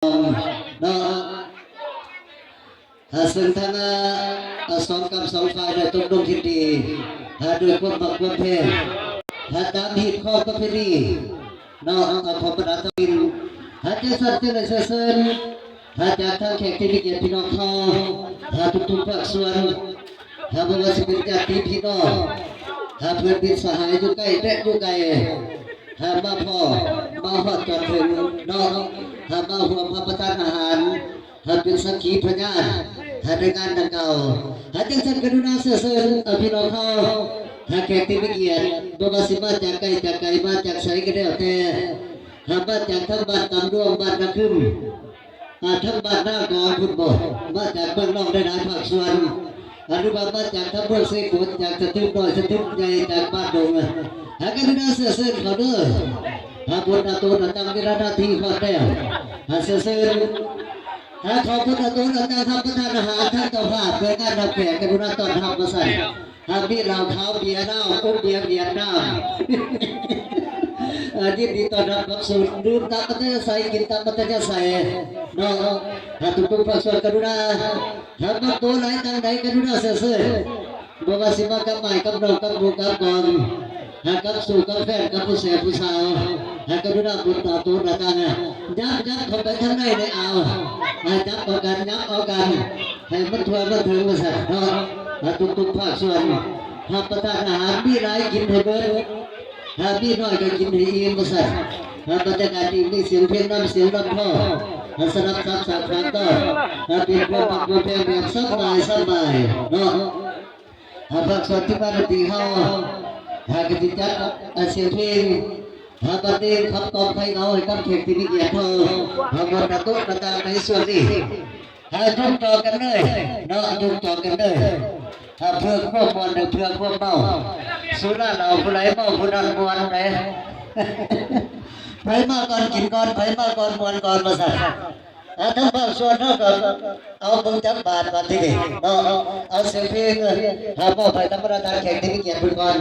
องเนาะซึ่งทั้งสองกับสองฝ่ายได้ตกลงคิดดีด้วยความบักความเพลตามเหตุข้อก็เพลีเนาะของประธานวินจะสั่งเตือนเสื่อจากทางแขกที่มีเกียรติพี่น้องเขาทุกๆภาคส่วนไม่ว่าจะเป็นญาติพี่น้องเพื่อนเป็นสหายอยู่ใกล้และอยู่ไกลมาพ่อมาหอดจอดถึงเนาะมาห่วงพระประทานอาหารเป็นสักขีพยานในงานดังเก่าจึงสั่งกรุณาเสื่อพี่น้องเขาแขกที่มีเกียรติบ่ว่าสิมาจากไกลมาจากไสก็แล้วแต่มาจากทั้งบ้านตำร่วงบ้านนาคึมทั้งบ้านหน้ากองพุทธบมาจากเมืองนอกได้หลายภาคส่วนอนุบาลมาจากทั้งเมืองเสกลจากสตึกน้อยสตึกใหญ่จากบ้านดงกรุณาเสื่อเขาเด้อบุญตัวตั้งเวลานาทีพอแล้วเสื่อขอบคุณตัวตั้งทำประทานอาหารท่านเจ้าภาพเพื่อการรับแขกกรุณาต้อนรับมาใส่พี่เราเขาเบียร์เหล้าอุ้มเบียร์น้ำยินดีต้อนรับกับสูตรดื่มตามปัจจัยใส่กินตามปัจจัยใส่เนาะทุกภาคส่วนกรุณาบักตัวไหนทางไหนกรุณาเสื่อบอกว่าสิมากับใหม่กับน้องกับลูกกับก่อนกับสู่กับแฟนกับผู้เสียผู้สาวกรุณาบุญต่อตัวต่างยับเข้าไปข้างในได้เอาจับเอากันยับเอากันให้มันทั่วมันถึงมาสักเนาะทุกภาคส่วนประทานอาหารมีหลายกินให้เบิดมีน้อยก็กินให้อิ่มมาสักบรรยากาศดีมีเสียงเพลงน้ำเสียงลำพ่อสนับสนุนจากทางต้นเป็นความบักความเพลงแบบสบายเนาะภาคส่วนที่บ้านตีเฮากติจัดเสียงเพลงบัดนี้ขับกองไฟเงาให้กับแขกที่มีเกียรติบนโต๊ะต่างๆในส่วนนี้จุกต่อกันเลยเนาะจุกต่อกันเลยเพื่อควบมวลเพื่อควบเมาสุราเราผู้ไรเมาผู้นั้นมวลไหนไปมาก่อนกินก่อนไปมาก่อนมวลก่อนมาสั่งทั้งภาคส่วนเท่ากับเอาบุญจับบาทมาที่นี่เอาเสียงเพลงพ่อไปธรรมราชแขกที่มีเกียรติบุญก่อน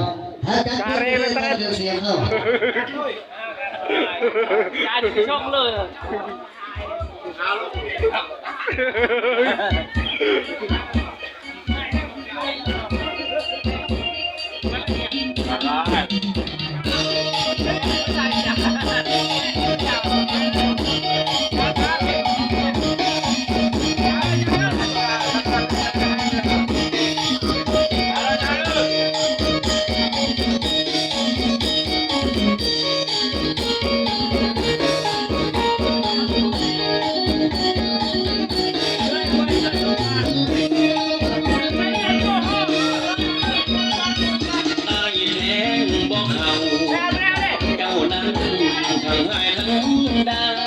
จัดเพลงเสียงเขาการช่องเลยเจ้านั้นทั้งหายทั้งดา